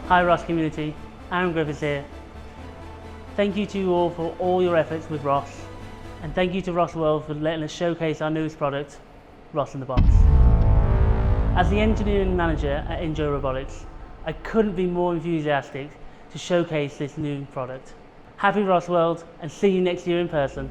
Hi ROS community, Arron Griffiths here. Thank you to you all for all your efforts with ROS, and thank you to ROS World for letting us showcase our newest product, ROS in the Box. As the engineering manager at InDro Robotics, I couldn't be more enthusiastic to showcase this new product. Happy ROS World, and see you next year in person.